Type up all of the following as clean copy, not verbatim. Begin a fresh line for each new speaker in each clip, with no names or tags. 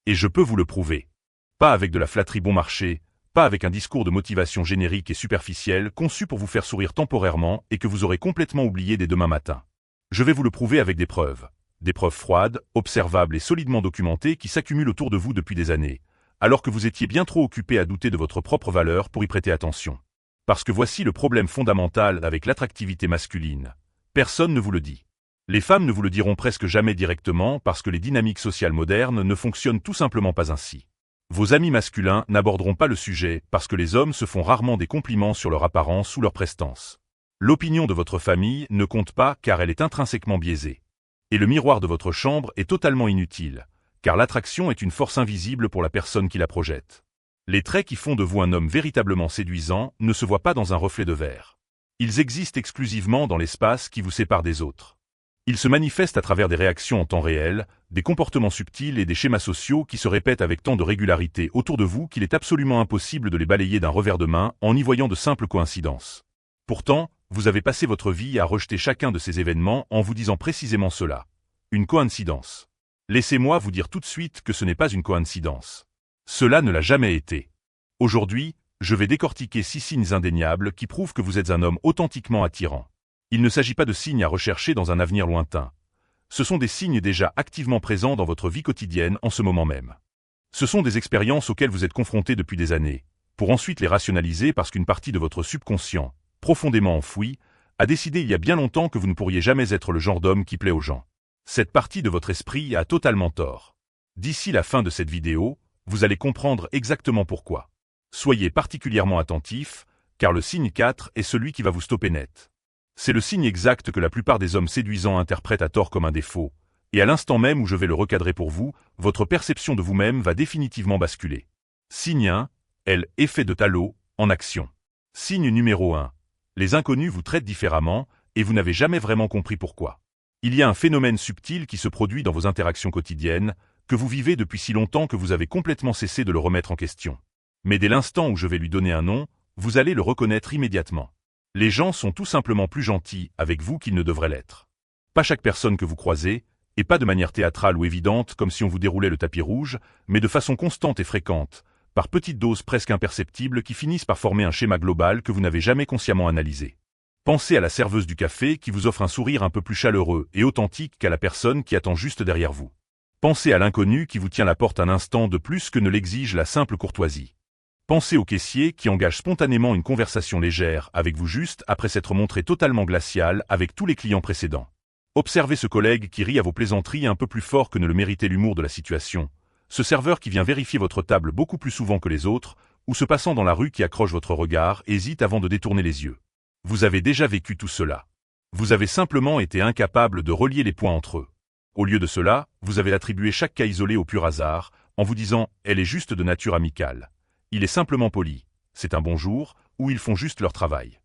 Et je peux vous le prouver. Pas avec de la flatterie bon marché, pas avec un discours de motivation générique et superficiel conçu pour vous faire sourire temporairement et que vous aurez complètement oublié dès demain matin. Je vais vous le prouver avec des preuves froides, observables et solidement documentées qui s'accumulent autour de vous depuis des années, alors que vous étiez bien trop occupé à douter de votre propre valeur pour y prêter attention. Parce que voici le problème fondamental avec l'attractivité masculine. Personne ne vous le dit. Les femmes ne vous le diront presque jamais directement parce que les dynamiques sociales modernes ne fonctionnent tout simplement pas ainsi. Vos amis masculins n'aborderont pas le sujet parce que les hommes se font rarement des compliments sur leur apparence ou leur prestance. L'opinion de votre famille ne compte pas car elle est intrinsèquement biaisée. Et le miroir de votre chambre est totalement inutile, car l'attraction est une force invisible pour la personne qui la projette. Les traits qui font de vous un homme véritablement séduisant ne se voient pas dans un reflet de verre. Ils existent exclusivement dans l'espace qui vous sépare des autres. Ils se manifestent à travers des réactions en temps réel, des comportements subtils et des schémas sociaux qui se répètent avec tant de régularité autour de vous qu'il est absolument impossible de les balayer d'un revers de main en y voyant de simples coïncidences. Pourtant, vous avez passé votre vie à rejeter chacun de ces événements en vous disant précisément cela. Une coïncidence. Laissez-moi vous dire tout de suite que ce n'est pas une coïncidence. Cela ne l'a jamais été. Aujourd'hui, je vais décortiquer 6 signes indéniables qui prouvent que vous êtes un homme authentiquement attirant. Il ne s'agit pas de signes à rechercher dans un avenir lointain. Ce sont des signes déjà activement présents dans votre vie quotidienne en ce moment même. Ce sont des expériences auxquelles vous êtes confronté depuis des années, pour ensuite les rationaliser parce qu'une partie de votre subconscient, profondément enfoui, a décidé il y a bien longtemps que vous ne pourriez jamais être le genre d'homme qui plaît aux gens. Cette partie de votre esprit a totalement tort. D'ici la fin de cette vidéo, vous allez comprendre exactement pourquoi. Soyez particulièrement attentifs, car le signe 4 est celui qui va vous stopper net. C'est le signe exact que la plupart des hommes séduisants interprètent à tort comme un défaut, et à l'instant même où je vais le recadrer pour vous, votre perception de vous-même va définitivement basculer. Signe 1, effet de Talot, en action. Signe numéro 1. Les inconnus vous traitent différemment, et vous n'avez jamais vraiment compris pourquoi. Il y a un phénomène subtil qui se produit dans vos interactions quotidiennes, que vous vivez depuis si longtemps que vous avez complètement cessé de le remettre en question. Mais dès l'instant où je vais lui donner un nom, vous allez le reconnaître immédiatement. Les gens sont tout simplement plus gentils avec vous qu'ils ne devraient l'être. Pas chaque personne que vous croisez, et pas de manière théâtrale ou évidente comme si on vous déroulait le tapis rouge, mais de façon constante et fréquente, par petites doses presque imperceptibles qui finissent par former un schéma global que vous n'avez jamais consciemment analysé. Pensez à la serveuse du café qui vous offre un sourire un peu plus chaleureux et authentique qu'à la personne qui attend juste derrière vous. Pensez à l'inconnu qui vous tient la porte un instant de plus que ne l'exige la simple courtoisie. Pensez au caissier qui engage spontanément une conversation légère avec vous juste après s'être montré totalement glacial avec tous les clients précédents. Observez ce collègue qui rit à vos plaisanteries un peu plus fort que ne le méritait l'humour de la situation. Ce serveur qui vient vérifier votre table beaucoup plus souvent que les autres, ou ce passant dans la rue qui accroche votre regard hésite avant de détourner les yeux. Vous avez déjà vécu tout cela. Vous avez simplement été incapable de relier les points entre eux. Au lieu de cela, vous avez attribué chaque cas isolé au pur hasard, en vous disant « elle est juste de nature amicale ». Il est simplement poli, c'est un bonjour, ou ils font juste leur travail.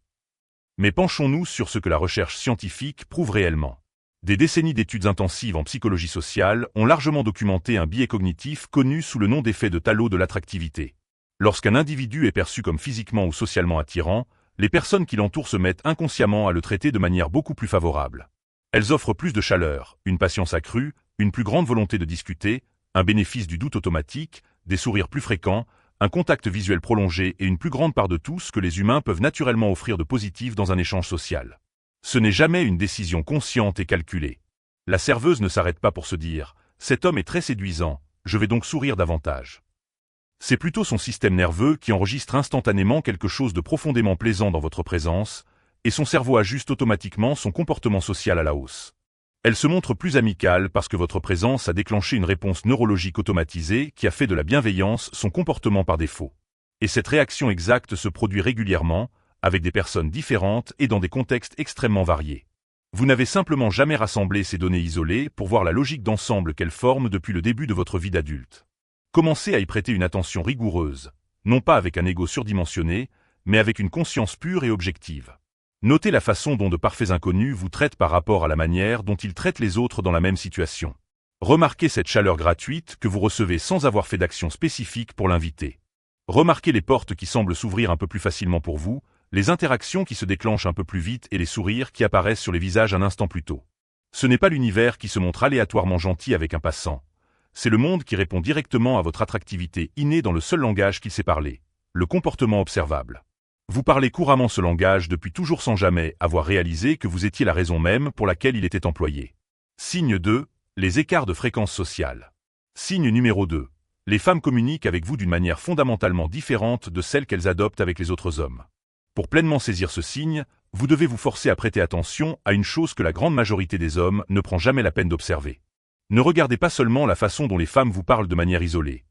Mais penchons-nous sur ce que la recherche scientifique prouve réellement. Des décennies d'études intensives en psychologie sociale ont largement documenté un biais cognitif connu sous le nom d'effet de Talot de l'attractivité. Lorsqu'un individu est perçu comme physiquement ou socialement attirant, les personnes qui l'entourent se mettent inconsciemment à le traiter de manière beaucoup plus favorable. Elles offrent plus de chaleur, une patience accrue, une plus grande volonté de discuter, un bénéfice du doute automatique, des sourires plus fréquents, un contact visuel prolongé et une plus grande part de tout ce que les humains peuvent naturellement offrir de positif dans un échange social. Ce n'est jamais une décision consciente et calculée. La serveuse ne s'arrête pas pour se dire « cet homme est très séduisant, je vais donc sourire davantage ». C'est plutôt son système nerveux qui enregistre instantanément quelque chose de profondément plaisant dans votre présence, et son cerveau ajuste automatiquement son comportement social à la hausse. Elle se montre plus amicale parce que votre présence a déclenché une réponse neurologique automatisée qui a fait de la bienveillance son comportement par défaut. Et cette réaction exacte se produit régulièrement, avec des personnes différentes et dans des contextes extrêmement variés. Vous n'avez simplement jamais rassemblé ces données isolées pour voir la logique d'ensemble qu'elles forment depuis le début de votre vie d'adulte. Commencez à y prêter une attention rigoureuse, non pas avec un ego surdimensionné, mais avec une conscience pure et objective. Notez la façon dont de parfaits inconnus vous traitent par rapport à la manière dont ils traitent les autres dans la même situation. Remarquez cette chaleur gratuite que vous recevez sans avoir fait d'action spécifique pour l'inviter. Remarquez les portes qui semblent s'ouvrir un peu plus facilement pour vous, les interactions qui se déclenchent un peu plus vite et les sourires qui apparaissent sur les visages un instant plus tôt. Ce n'est pas l'univers qui se montre aléatoirement gentil avec un passant. C'est le monde qui répond directement à votre attractivité innée dans le seul langage qu'il sait parler, le comportement observable. Vous parlez couramment ce langage depuis toujours sans jamais avoir réalisé que vous étiez la raison même pour laquelle il était employé. Signe 2. Les écarts de fréquence sociale. Signe numéro 2. Les femmes communiquent avec vous d'une manière fondamentalement différente de celle qu'elles adoptent avec les autres hommes. Pour pleinement saisir ce signe, vous devez vous forcer à prêter attention à une chose que la grande majorité des hommes ne prend jamais la peine d'observer. Ne regardez pas seulement la façon dont les femmes vous parlent de manière isolée.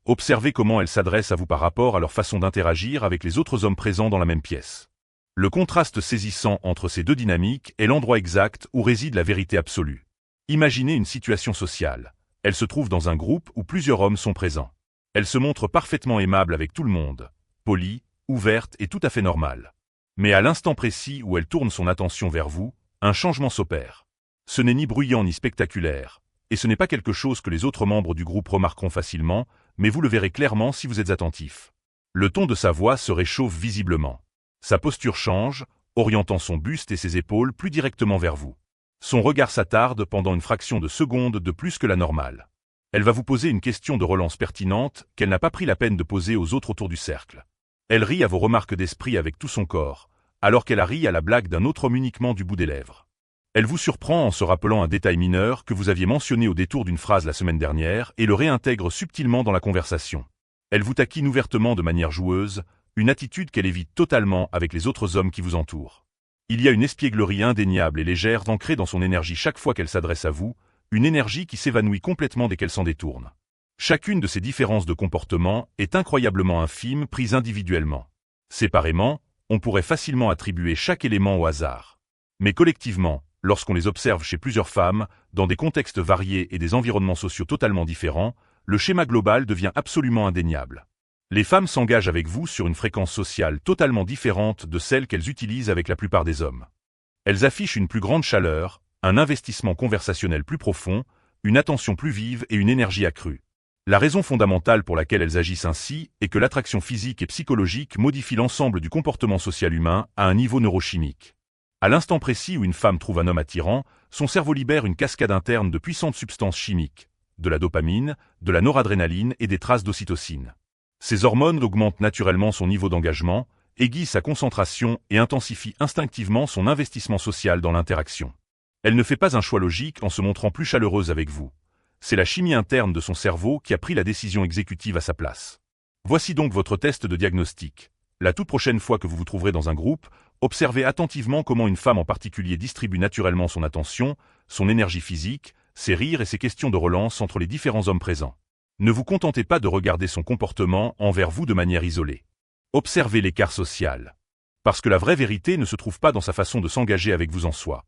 Observez comment elles s'adressent à vous par rapport à leur façon d'interagir avec les autres hommes présents dans la même pièce. Le contraste saisissant entre ces deux dynamiques est l'endroit exact où réside la vérité absolue. Imaginez une situation sociale. Elle se trouve dans un groupe où plusieurs hommes sont présents. Elle se montre parfaitement aimable avec tout le monde, polie, ouverte et tout à fait normale. Mais à l'instant précis où elle tourne son attention vers vous, un changement s'opère. Ce n'est ni bruyant ni spectaculaire, et ce n'est pas quelque chose que les autres membres du groupe remarqueront facilement, mais vous le verrez clairement si vous êtes attentif. Le ton de sa voix se réchauffe visiblement. Sa posture change, orientant son buste et ses épaules plus directement vers vous. Son regard s'attarde pendant une fraction de seconde de plus que la normale. Elle va vous poser une question de relance pertinente qu'elle n'a pas pris la peine de poser aux autres autour du cercle. Elle rit à vos remarques d'esprit avec tout son corps, alors qu'elle a ri à la blague d'un autre homme uniquement du bout des lèvres. Elle vous surprend en se rappelant un détail mineur que vous aviez mentionné au détour d'une phrase la semaine dernière et le réintègre subtilement dans la conversation. Elle vous taquine ouvertement de manière joueuse, une attitude qu'elle évite totalement avec les autres hommes qui vous entourent. Il y a une espièglerie indéniable et légère ancrée dans son énergie chaque fois qu'elle s'adresse à vous, une énergie qui s'évanouit complètement dès qu'elle s'en détourne. Chacune de ces différences de comportement est incroyablement infime prise individuellement. Séparément, on pourrait facilement attribuer chaque élément au hasard. Mais collectivement, lorsqu'on les observe chez plusieurs femmes, dans des contextes variés et des environnements sociaux totalement différents, le schéma global devient absolument indéniable. Les femmes s'engagent avec vous sur une fréquence sociale totalement différente de celle qu'elles utilisent avec la plupart des hommes. Elles affichent une plus grande chaleur, un investissement conversationnel plus profond, une attention plus vive et une énergie accrue. La raison fondamentale pour laquelle elles agissent ainsi est que l'attraction physique et psychologique modifie l'ensemble du comportement social humain à un niveau neurochimique. À l'instant précis où une femme trouve un homme attirant, son cerveau libère une cascade interne de puissantes substances chimiques, de la dopamine, de la noradrénaline et des traces d'ocytocine. Ces hormones augmentent naturellement son niveau d'engagement, aiguisent sa concentration et intensifient instinctivement son investissement social dans l'interaction. Elle ne fait pas un choix logique en se montrant plus chaleureuse avec vous. C'est la chimie interne de son cerveau qui a pris la décision exécutive à sa place. Voici donc votre test de diagnostic. La toute prochaine fois que vous vous trouverez dans un groupe, observez attentivement comment une femme en particulier distribue naturellement son attention, son énergie physique, ses rires et ses questions de relance entre les différents hommes présents. Ne vous contentez pas de regarder son comportement envers vous de manière isolée. Observez l'écart social. Parce que la vraie vérité ne se trouve pas dans sa façon de s'engager avec vous en soi.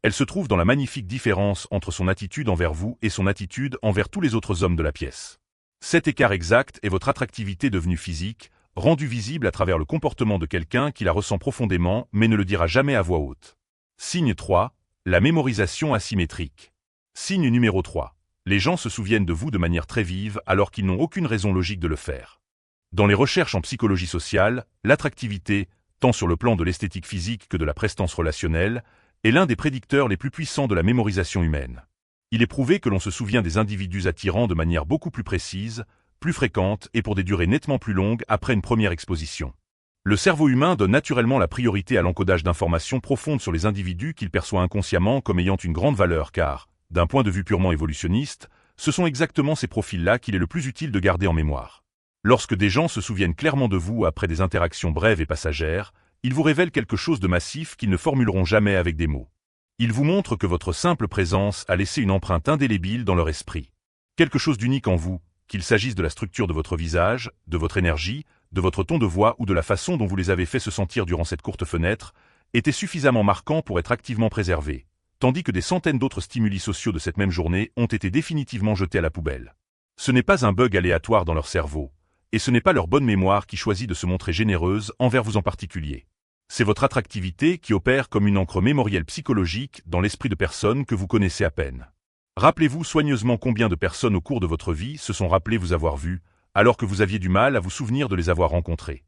Elle se trouve dans la magnifique différence entre son attitude envers vous et son attitude envers tous les autres hommes de la pièce. Cet écart exact est votre attractivité devenue physique, rendue visible à travers le comportement de quelqu'un qui la ressent profondément mais ne le dira jamais à voix haute. Signe 3. La mémorisation asymétrique. Signe numéro 3. Les gens se souviennent de vous de manière très vive alors qu'ils n'ont aucune raison logique de le faire. Dans les recherches en psychologie sociale, l'attractivité, tant sur le plan de l'esthétique physique que de la prestance relationnelle, est l'un des prédicteurs les plus puissants de la mémorisation humaine. Il est prouvé que l'on se souvient des individus attirants de manière beaucoup plus précise, plus fréquente et pour des durées nettement plus longues après une première exposition. Le cerveau humain donne naturellement la priorité à l'encodage d'informations profondes sur les individus qu'il perçoit inconsciemment comme ayant une grande valeur car, d'un point de vue purement évolutionniste, ce sont exactement ces profils-là qu'il est le plus utile de garder en mémoire. Lorsque des gens se souviennent clairement de vous après des interactions brèves et passagères, ils vous révèlent quelque chose de massif qu'ils ne formuleront jamais avec des mots. Ils vous montrent que votre simple présence a laissé une empreinte indélébile dans leur esprit. Quelque chose d'unique en vous, qu'il s'agisse de la structure de votre visage, de votre énergie, de votre ton de voix ou de la façon dont vous les avez fait se sentir durant cette courte fenêtre, était suffisamment marquant pour être activement préservé, tandis que des centaines d'autres stimuli sociaux de cette même journée ont été définitivement jetés à la poubelle. Ce n'est pas un bug aléatoire dans leur cerveau, et ce n'est pas leur bonne mémoire qui choisit de se montrer généreuse envers vous en particulier. C'est votre attractivité qui opère comme une encre mémorielle psychologique dans l'esprit de personnes que vous connaissez à peine. Rappelez-vous soigneusement combien de personnes au cours de votre vie se sont rappelées vous avoir vu, alors que vous aviez du mal à vous souvenir de les avoir rencontrés.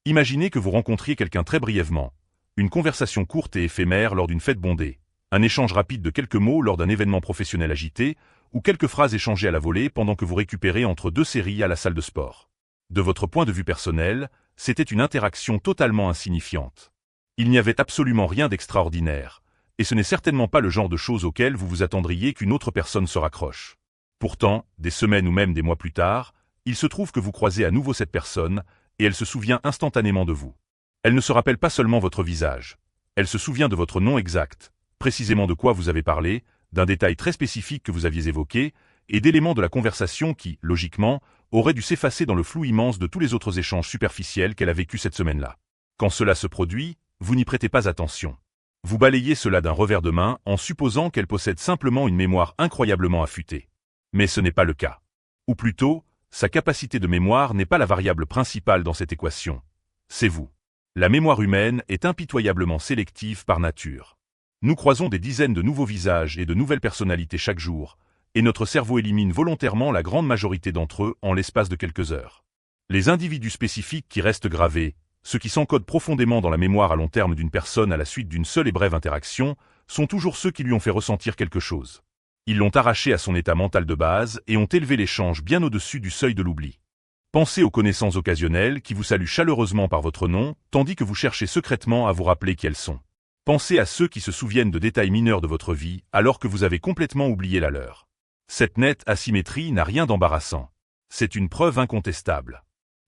Imaginez que vous rencontriez quelqu'un très brièvement, une conversation courte et éphémère lors d'une fête bondée, un échange rapide de quelques mots lors d'un événement professionnel agité, ou quelques phrases échangées à la volée pendant que vous récupérez entre deux séries à la salle de sport. De votre point de vue personnel, c'était une interaction totalement insignifiante. Il n'y avait absolument rien d'extraordinaire, et ce n'est certainement pas le genre de choses auxquelles vous vous attendriez qu'une autre personne se raccroche. Pourtant, des semaines ou même des mois plus tard, il se trouve que vous croisez à nouveau cette personne, et elle se souvient instantanément de vous. Elle ne se rappelle pas seulement votre visage. Elle se souvient de votre nom exact, précisément de quoi vous avez parlé, d'un détail très spécifique que vous aviez évoqué, et d'éléments de la conversation qui, logiquement, auraient dû s'effacer dans le flou immense de tous les autres échanges superficiels qu'elle a vécus cette semaine-là. Quand cela se produit, vous n'y prêtez pas attention. Vous balayez cela d'un revers de main en supposant qu'elle possède simplement une mémoire incroyablement affûtée. Mais ce n'est pas le cas. Ou plutôt, sa capacité de mémoire n'est pas la variable principale dans cette équation. C'est vous. La mémoire humaine est impitoyablement sélective par nature. Nous croisons des dizaines de nouveaux visages et de nouvelles personnalités chaque jour, et notre cerveau élimine volontairement la grande majorité d'entre eux en l'espace de quelques heures. Les individus spécifiques qui restent gravés, ceux qui s'encodent profondément dans la mémoire à long terme d'une personne à la suite d'une seule et brève interaction, sont toujours ceux qui lui ont fait ressentir quelque chose. Ils l'ont arraché à son état mental de base et ont élevé l'échange bien au-dessus du seuil de l'oubli. Pensez aux connaissances occasionnelles qui vous saluent chaleureusement par votre nom, tandis que vous cherchez secrètement à vous rappeler qui elles sont. Pensez à ceux qui se souviennent de détails mineurs de votre vie alors que vous avez complètement oublié la leur. Cette nette asymétrie n'a rien d'embarrassant. C'est une preuve incontestable.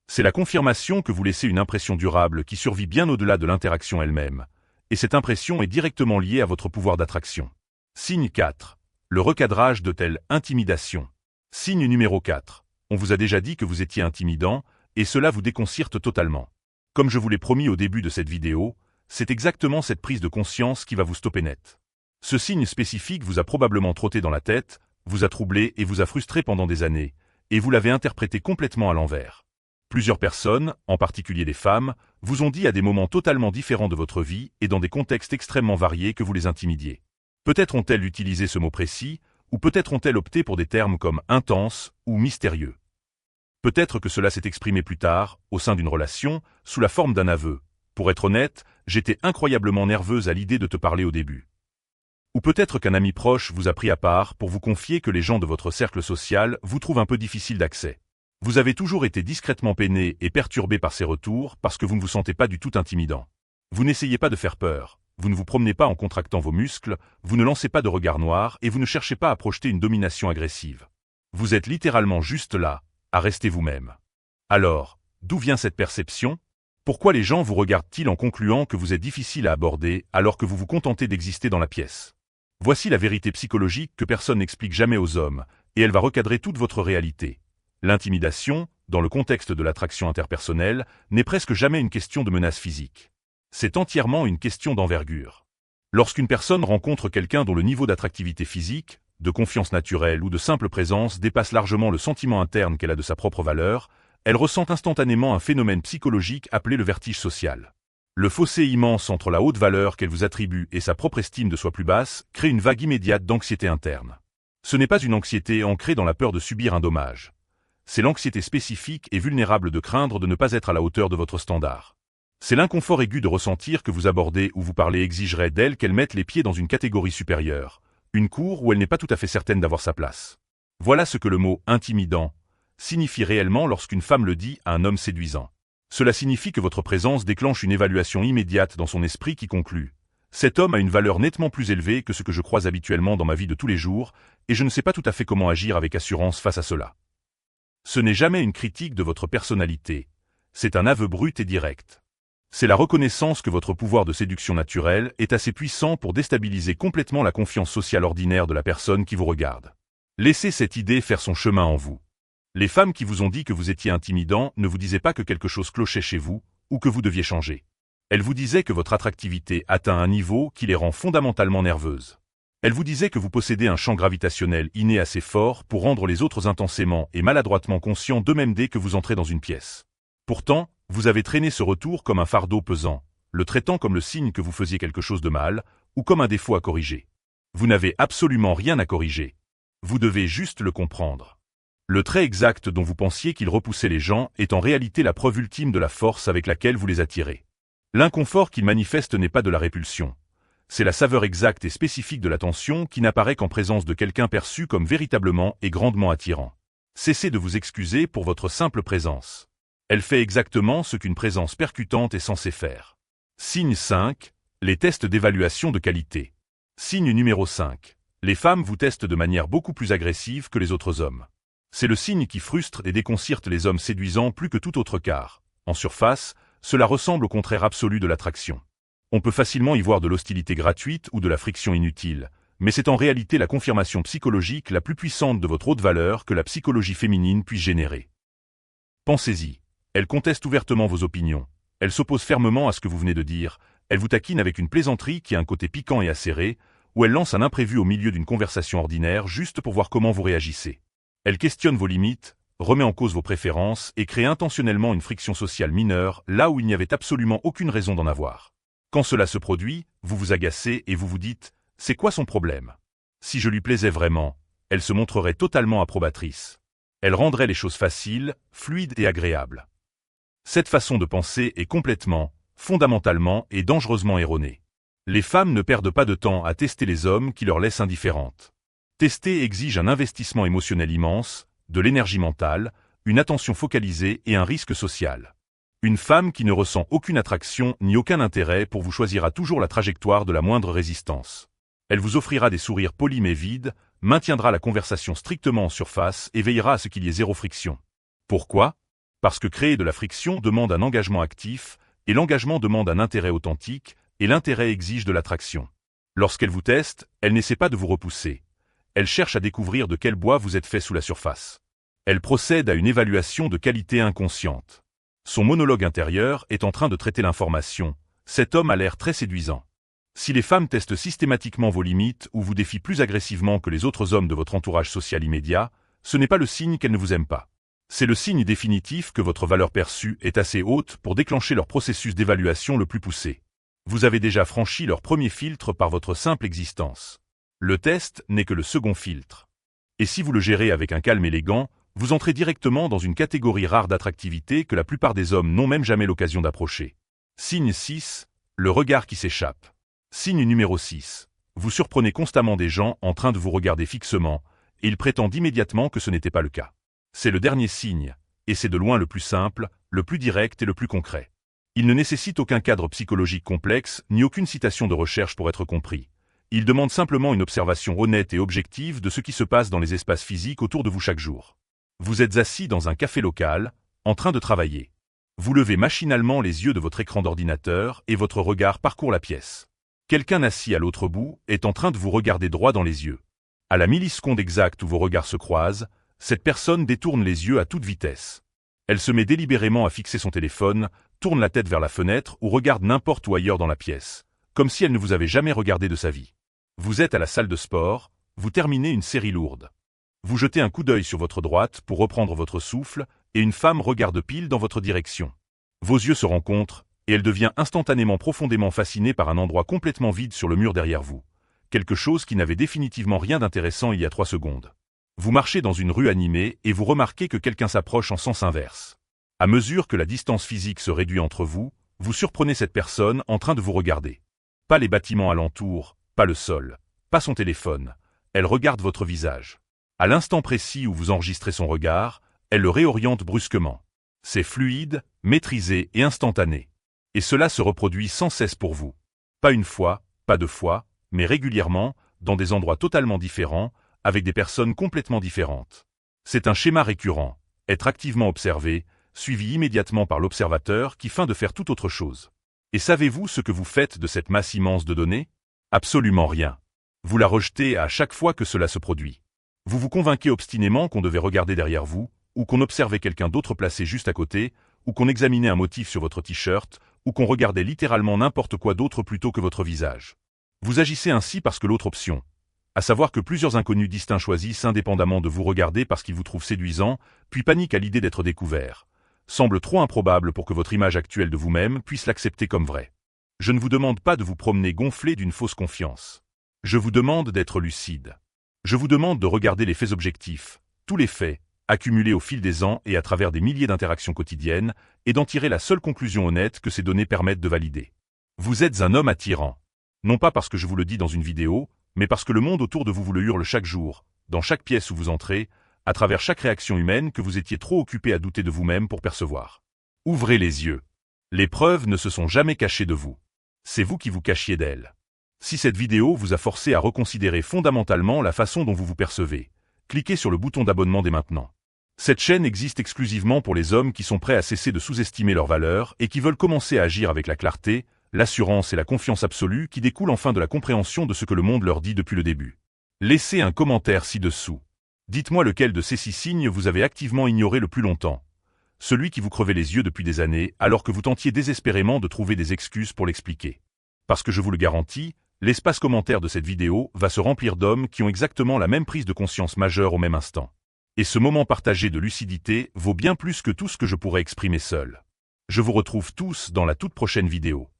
C'est la confirmation que vous laissez une impression durable qui survit bien au-delà de l'interaction elle-même, et cette impression est directement liée à votre pouvoir d'attraction. Signe 4. Le recadrage de telle intimidation. Signe numéro 4. On vous a déjà dit que vous étiez intimidant, et cela vous déconcerte totalement. Comme je vous l'ai promis au début de cette vidéo, c'est exactement cette prise de conscience qui va vous stopper net. Ce signe spécifique vous a probablement trotté dans la tête, vous a troublé et vous a frustré pendant des années, et vous l'avez interprété complètement à l'envers. Plusieurs personnes, en particulier des femmes, vous ont dit à des moments totalement différents de votre vie et dans des contextes extrêmement variés que vous les intimidiez. Peut-être ont-elles utilisé ce mot précis, ou peut-être ont-elles opté pour des termes comme intense ou mystérieux. Peut-être que cela s'est exprimé plus tard, au sein d'une relation, sous la forme d'un aveu. Pour être honnête, j'étais incroyablement nerveuse à l'idée de te parler au début. Ou peut-être qu'un ami proche vous a pris à part pour vous confier que les gens de votre cercle social vous trouvent un peu difficile d'accès. Vous avez toujours été discrètement peiné et perturbé par ces retours parce que vous ne vous sentez pas du tout intimidant. Vous n'essayez pas de faire peur, vous ne vous promenez pas en contractant vos muscles, vous ne lancez pas de regard noir et vous ne cherchez pas à projeter une domination agressive. Vous êtes littéralement juste là, à rester vous-même. Alors, d'où vient cette perception ? Pourquoi les gens vous regardent-ils en concluant que vous êtes difficile à aborder alors que vous vous contentez d'exister dans la pièce ? Voici la vérité psychologique que personne n'explique jamais aux hommes, et elle va recadrer toute votre réalité. L'intimidation, dans le contexte de l'attraction interpersonnelle, n'est presque jamais une question de menace physique. C'est entièrement une question d'envergure. Lorsqu'une personne rencontre quelqu'un dont le niveau d'attractivité physique, de confiance naturelle ou de simple présence dépasse largement le sentiment interne qu'elle a de sa propre valeur, elle ressent instantanément un phénomène psychologique appelé le vertige social. Le fossé immense entre la haute valeur qu'elle vous attribue et sa propre estime de soi plus basse crée une vague immédiate d'anxiété interne. Ce n'est pas une anxiété ancrée dans la peur de subir un dommage. C'est l'anxiété spécifique et vulnérable de craindre de ne pas être à la hauteur de votre standard. C'est l'inconfort aigu de ressentir que vous abordez ou vous parlez exigerait d'elle qu'elle mette les pieds dans une catégorie supérieure, une cour où elle n'est pas tout à fait certaine d'avoir sa place. Voilà ce que le mot « intimidant » signifie réellement lorsqu'une femme le dit à un homme séduisant. Cela signifie que votre présence déclenche une évaluation immédiate dans son esprit qui conclut « Cet homme a une valeur nettement plus élevée que ce que je croise habituellement dans ma vie de tous les jours, et je ne sais pas tout à fait comment agir avec assurance face à cela. » Ce n'est jamais une critique de votre personnalité, c'est un aveu brut et direct. C'est la reconnaissance que votre pouvoir de séduction naturelle est assez puissant pour déstabiliser complètement la confiance sociale ordinaire de la personne qui vous regarde. Laissez cette idée faire son chemin en vous. Les femmes qui vous ont dit que vous étiez intimidant ne vous disaient pas que quelque chose clochait chez vous, ou que vous deviez changer. Elles vous disaient que votre attractivité atteint un niveau qui les rend fondamentalement nerveuses. Elles vous disaient que vous possédez un champ gravitationnel inné assez fort pour rendre les autres intensément et maladroitement conscients d'eux-mêmes dès que vous entrez dans une pièce. Pourtant, vous avez traîné ce retour comme un fardeau pesant, le traitant comme le signe que vous faisiez quelque chose de mal, ou comme un défaut à corriger. Vous n'avez absolument rien à corriger. Vous devez juste le comprendre. Le trait exact dont vous pensiez qu'il repoussait les gens est en réalité la preuve ultime de la force avec laquelle vous les attirez. L'inconfort qu'il manifeste n'est pas de la répulsion. C'est la saveur exacte et spécifique de l'attention qui n'apparaît qu'en présence de quelqu'un perçu comme véritablement et grandement attirant. Cessez de vous excuser pour votre simple présence. Elle fait exactement ce qu'une présence percutante est censée faire. Signe 5. Les tests d'évaluation de qualité. Signe numéro 5. Les femmes vous testent de manière beaucoup plus agressive que les autres hommes. C'est le signe qui frustre et déconcerte les hommes séduisants plus que tout autre car, en surface, cela ressemble au contraire absolu de l'attraction. On peut facilement y voir de l'hostilité gratuite ou de la friction inutile, mais c'est en réalité la confirmation psychologique la plus puissante de votre haute valeur que la psychologie féminine puisse générer. Pensez-y. Elle conteste ouvertement vos opinions. Elle s'oppose fermement à ce que vous venez de dire. Elle vous taquine avec une plaisanterie qui a un côté piquant et acéré, ou elle lance un imprévu au milieu d'une conversation ordinaire juste pour voir comment vous réagissez. Elle questionne vos limites, remet en cause vos préférences et crée intentionnellement une friction sociale mineure là où il n'y avait absolument aucune raison d'en avoir. Quand cela se produit, vous vous agacez et vous vous dites « c'est quoi son problème ?» Si je lui plaisais vraiment, elle se montrerait totalement approbatrice. Elle rendrait les choses faciles, fluides et agréables. Cette façon de penser est complètement, fondamentalement et dangereusement erronée. Les femmes ne perdent pas de temps à tester les hommes qui leur laissent indifférentes. Tester exige un investissement émotionnel immense, de l'énergie mentale, une attention focalisée et un risque social. Une femme qui ne ressent aucune attraction ni aucun intérêt pour vous choisira toujours la trajectoire de la moindre résistance. Elle vous offrira des sourires polis mais vides, maintiendra la conversation strictement en surface et veillera à ce qu'il y ait zéro friction. Pourquoi ? Parce que créer de la friction demande un engagement actif, et l'engagement demande un intérêt authentique, et l'intérêt exige de l'attraction. Lorsqu'elle vous teste, elle n'essaie pas de vous repousser. Elle cherche à découvrir de quel bois vous êtes fait sous la surface. Elle procède à une évaluation de qualité inconsciente. Son monologue intérieur est en train de traiter l'information. Cet homme a l'air très séduisant. Si les femmes testent systématiquement vos limites ou vous défient plus agressivement que les autres hommes de votre entourage social immédiat, ce n'est pas le signe qu'elles ne vous aiment pas. C'est le signe définitif que votre valeur perçue est assez haute pour déclencher leur processus d'évaluation le plus poussé. Vous avez déjà franchi leur premier filtre par votre simple existence. Le test n'est que le second filtre. Et si vous le gérez avec un calme élégant, vous entrez directement dans une catégorie rare d'attractivité que la plupart des hommes n'ont même jamais l'occasion d'approcher. Signe 6. Le regard qui s'échappe. Signe numéro 6. Vous surprenez constamment des gens en train de vous regarder fixement, et ils prétendent immédiatement que ce n'était pas le cas. C'est le dernier signe, et c'est de loin le plus simple, le plus direct et le plus concret. Il ne nécessite aucun cadre psychologique complexe, ni aucune citation de recherche pour être compris. Il demande simplement une observation honnête et objective de ce qui se passe dans les espaces physiques autour de vous chaque jour. Vous êtes assis dans un café local, en train de travailler. Vous levez machinalement les yeux de votre écran d'ordinateur et votre regard parcourt la pièce. Quelqu'un assis à l'autre bout est en train de vous regarder droit dans les yeux. À la milliseconde exacte où vos regards se croisent, cette personne détourne les yeux à toute vitesse. Elle se met délibérément à fixer son téléphone, tourne la tête vers la fenêtre ou regarde n'importe où ailleurs dans la pièce, comme si elle ne vous avait jamais regardé de sa vie. Vous êtes à la salle de sport, vous terminez une série lourde. Vous jetez un coup d'œil sur votre droite pour reprendre votre souffle, et une femme regarde pile dans votre direction. Vos yeux se rencontrent, et elle devient instantanément profondément fascinée par un endroit complètement vide sur le mur derrière vous. Quelque chose qui n'avait définitivement rien d'intéressant il y a 3 secondes. Vous marchez dans une rue animée et vous remarquez que quelqu'un s'approche en sens inverse. À mesure que la distance physique se réduit entre vous, vous surprenez cette personne en train de vous regarder. Pas les bâtiments alentours, pas le sol, pas son téléphone. Elle regarde votre visage. À l'instant précis où vous enregistrez son regard, elle le réoriente brusquement. C'est fluide, maîtrisé et instantané. Et cela se reproduit sans cesse pour vous. Pas une fois, pas 2 fois, mais régulièrement, dans des endroits totalement différents, avec des personnes complètement différentes. C'est un schéma récurrent, être activement observé, suivi immédiatement par l'observateur qui feint de faire tout autre chose. Et savez-vous ce que vous faites de cette masse immense de données ? Absolument rien. Vous la rejetez à chaque fois que cela se produit. Vous vous convainquez obstinément qu'on devait regarder derrière vous, ou qu'on observait quelqu'un d'autre placé juste à côté, ou qu'on examinait un motif sur votre t-shirt, ou qu'on regardait littéralement n'importe quoi d'autre plutôt que votre visage. Vous agissez ainsi parce que l'autre option, à savoir que plusieurs inconnus distincts choisissent indépendamment de vous regarder parce qu'ils vous trouvent séduisant, puis paniquent à l'idée d'être découverts, semble trop improbable pour que votre image actuelle de vous-même puisse l'accepter comme vraie. Je ne vous demande pas de vous promener gonflé d'une fausse confiance. Je vous demande d'être lucide. Je vous demande de regarder les faits objectifs, tous les faits, accumulés au fil des ans et à travers des milliers d'interactions quotidiennes, et d'en tirer la seule conclusion honnête que ces données permettent de valider. Vous êtes un homme attirant. Non pas parce que je vous le dis dans une vidéo, mais parce que le monde autour de vous vous le hurle chaque jour, dans chaque pièce où vous entrez, à travers chaque réaction humaine que vous étiez trop occupé à douter de vous-même pour percevoir. Ouvrez les yeux. Les preuves ne se sont jamais cachées de vous. C'est vous qui vous cachiez d'elles. Si cette vidéo vous a forcé à reconsidérer fondamentalement la façon dont vous vous percevez, cliquez sur le bouton d'abonnement dès maintenant. Cette chaîne existe exclusivement pour les hommes qui sont prêts à cesser de sous-estimer leur valeur et qui veulent commencer à agir avec la clarté, l'assurance et la confiance absolue qui découlent enfin de la compréhension de ce que le monde leur dit depuis le début. Laissez un commentaire ci-dessous. Dites-moi lequel de ces 6 signes vous avez activement ignoré le plus longtemps. Celui qui vous crevait les yeux depuis des années alors que vous tentiez désespérément de trouver des excuses pour l'expliquer. Parce que je vous le garantis, l'espace commentaire de cette vidéo va se remplir d'hommes qui ont exactement la même prise de conscience majeure au même instant. Et ce moment partagé de lucidité vaut bien plus que tout ce que je pourrais exprimer seul. Je vous retrouve tous dans la toute prochaine vidéo.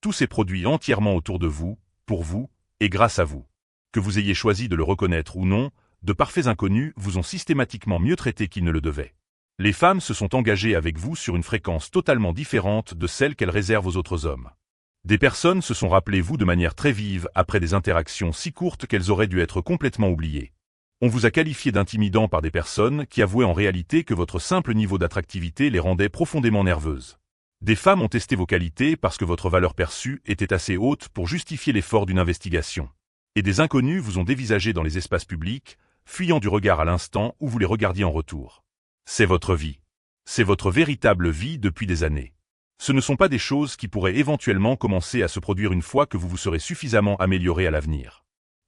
Tout s'est produit entièrement autour de vous, pour vous, et grâce à vous. Que vous ayez choisi de le reconnaître ou non, de parfaits inconnus vous ont systématiquement mieux traité qu'ils ne le devaient. Les femmes se sont engagées avec vous sur une fréquence totalement différente de celle qu'elles réservent aux autres hommes. Des personnes se sont rappelées vous de manière très vive après des interactions si courtes qu'elles auraient dû être complètement oubliées. On vous a qualifié d'intimidant par des personnes qui avouaient en réalité que votre simple niveau d'attractivité les rendait profondément nerveuses. Des femmes ont testé vos qualités parce que votre valeur perçue était assez haute pour justifier l'effort d'une investigation. Et des inconnus vous ont dévisagé dans les espaces publics, fuyant du regard à l'instant où vous les regardiez en retour. C'est votre vie. C'est votre véritable vie depuis des années. Ce ne sont pas des choses qui pourraient éventuellement commencer à se produire une fois que vous vous serez suffisamment amélioré à l'avenir.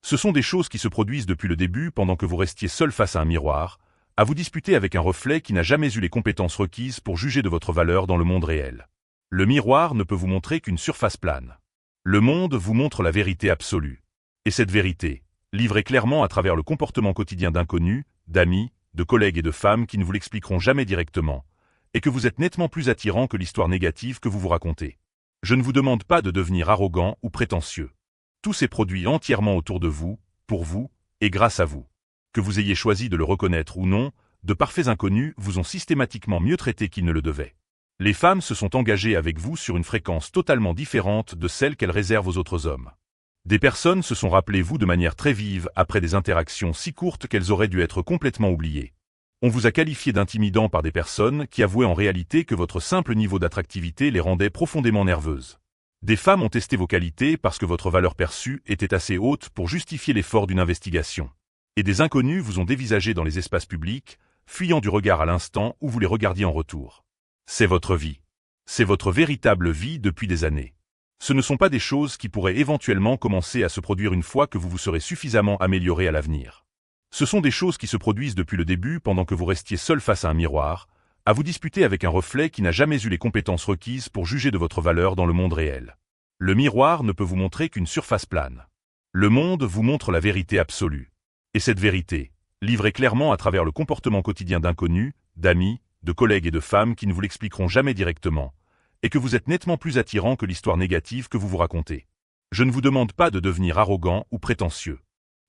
Ce sont des choses qui se produisent depuis le début pendant que vous restiez seul face à un miroir, à vous disputer avec un reflet qui n'a jamais eu les compétences requises pour juger de votre valeur dans le monde réel. Le miroir ne peut vous montrer qu'une surface plane. Le monde vous montre la vérité absolue. Et cette vérité, livrée clairement à travers le comportement quotidien d'inconnus, d'amis, de collègues et de femmes qui ne vous l'expliqueront jamais directement, et que vous êtes nettement plus attirant que l'histoire négative que vous vous racontez. Je ne vous demande pas de devenir arrogant ou prétentieux. Tout s'est produit entièrement autour de vous, pour vous, et grâce à vous. Que vous ayez choisi de le reconnaître ou non, de parfaits inconnus vous ont systématiquement mieux traité qu'ils ne le devaient. Les femmes se sont engagées avec vous sur une fréquence totalement différente de celle qu'elles réservent aux autres hommes. Des personnes se sont rappelées vous de manière très vive après des interactions si courtes qu'elles auraient dû être complètement oubliées. On vous a qualifié d'intimidant par des personnes qui avouaient en réalité que votre simple niveau d'attractivité les rendait profondément nerveuses. Des femmes ont testé vos qualités parce que votre valeur perçue était assez haute pour justifier l'effort d'une investigation. Et des inconnus vous ont dévisagé dans les espaces publics, fuyant du regard à l'instant où vous les regardiez en retour. C'est votre vie. C'est votre véritable vie depuis des années. Ce ne sont pas des choses qui pourraient éventuellement commencer à se produire une fois que vous vous serez suffisamment amélioré à l'avenir. Ce sont des choses qui se produisent depuis le début pendant que vous restiez seul face à un miroir, à vous disputer avec un reflet qui n'a jamais eu les compétences requises pour juger de votre valeur dans le monde réel. Le miroir ne peut vous montrer qu'une surface plane. Le monde vous montre la vérité absolue. Et cette vérité, livrée clairement à travers le comportement quotidien d'inconnus, d'amis, de collègues et de femmes qui ne vous l'expliqueront jamais directement, et que vous êtes nettement plus attirant que l'histoire négative que vous vous racontez. Je ne vous demande pas de devenir arrogant ou prétentieux.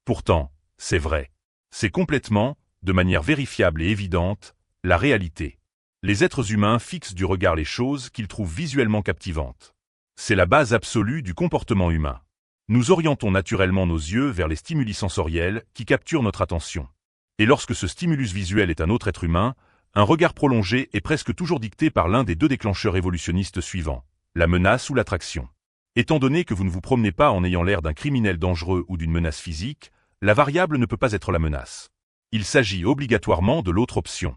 Pourtant, c'est vrai. C'est complètement, de manière vérifiable et évidente, la réalité. Les êtres humains fixent du regard les choses qu'ils trouvent visuellement captivantes. C'est la base absolue du comportement humain. Nous orientons naturellement nos yeux vers les stimuli sensoriels qui capturent notre attention. Et lorsque ce stimulus visuel est un autre être humain, un regard prolongé est presque toujours dicté par l'un des 2 déclencheurs évolutionnistes suivants, la menace ou l'attraction. Étant donné que vous ne vous promenez pas en ayant l'air d'un criminel dangereux ou d'une menace physique, la variable ne peut pas être la menace. Il s'agit obligatoirement de l'autre option.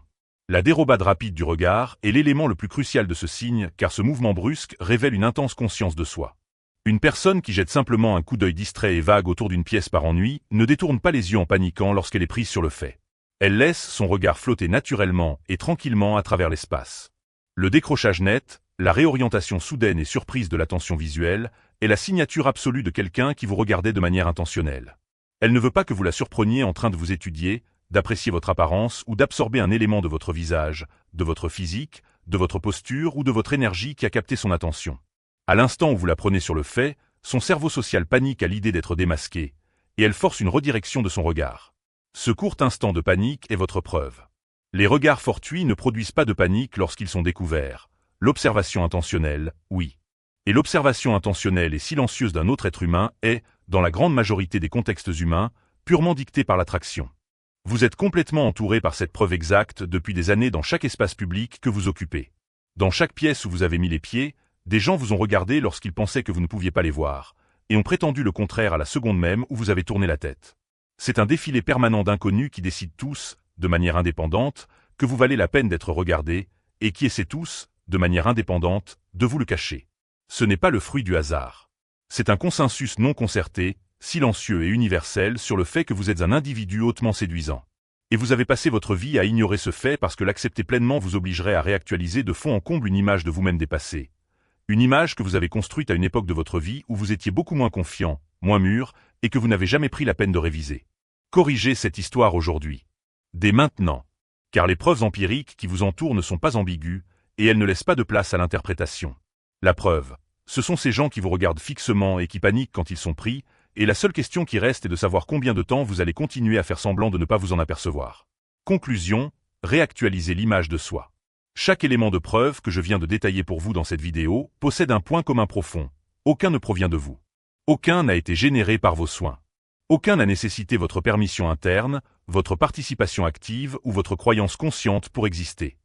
La dérobade rapide du regard est l'élément le plus crucial de ce signe car ce mouvement brusque révèle une intense conscience de soi. Une personne qui jette simplement un coup d'œil distrait et vague autour d'une pièce par ennui ne détourne pas les yeux en paniquant lorsqu'elle est prise sur le fait. Elle laisse son regard flotter naturellement et tranquillement à travers l'espace. Le décrochage net, la réorientation soudaine et surprise de l'attention visuelle, est la signature absolue de quelqu'un qui vous regardait de manière intentionnelle. Elle ne veut pas que vous la surpreniez en train de vous étudier, d'apprécier votre apparence ou d'absorber un élément de votre visage, de votre physique, de votre posture ou de votre énergie qui a capté son attention. À l'instant où vous la prenez sur le fait, son cerveau social panique à l'idée d'être démasqué, et elle force une redirection de son regard. Ce court instant de panique est votre preuve. Les regards fortuits ne produisent pas de panique lorsqu'ils sont découverts. L'observation intentionnelle, oui. Et l'observation intentionnelle et silencieuse d'un autre être humain est, dans la grande majorité des contextes humains, purement dictée par l'attraction. Vous êtes complètement entouré par cette preuve exacte depuis des années dans chaque espace public que vous occupez. Dans chaque pièce où vous avez mis les pieds, des gens vous ont regardé lorsqu'ils pensaient que vous ne pouviez pas les voir, et ont prétendu le contraire à la seconde même où vous avez tourné la tête. C'est un défilé permanent d'inconnus qui décident tous, de manière indépendante, que vous valez la peine d'être regardé, et qui essaient tous, de manière indépendante, de vous le cacher. Ce n'est pas le fruit du hasard. C'est un consensus non concerté, silencieux et universel sur le fait que vous êtes un individu hautement séduisant. Et vous avez passé votre vie à ignorer ce fait parce que l'accepter pleinement vous obligerait à réactualiser de fond en comble une image de vous-même dépassée. Une image que vous avez construite à une époque de votre vie où vous étiez beaucoup moins confiant, moins mûr, et que vous n'avez jamais pris la peine de réviser. Corrigez cette histoire aujourd'hui. Dès maintenant. Car les preuves empiriques qui vous entourent ne sont pas ambiguës, et elles ne laissent pas de place à l'interprétation. La preuve, ce sont ces gens qui vous regardent fixement et qui paniquent quand ils sont pris, et la seule question qui reste est de savoir combien de temps vous allez continuer à faire semblant de ne pas vous en apercevoir. Conclusion, réactualisez l'image de soi. Chaque élément de preuve que je viens de détailler pour vous dans cette vidéo possède un point commun profond. Aucun ne provient de vous. Aucun n'a été généré par vos soins. Aucun n'a nécessité votre permission interne, votre participation active ou votre croyance consciente pour exister.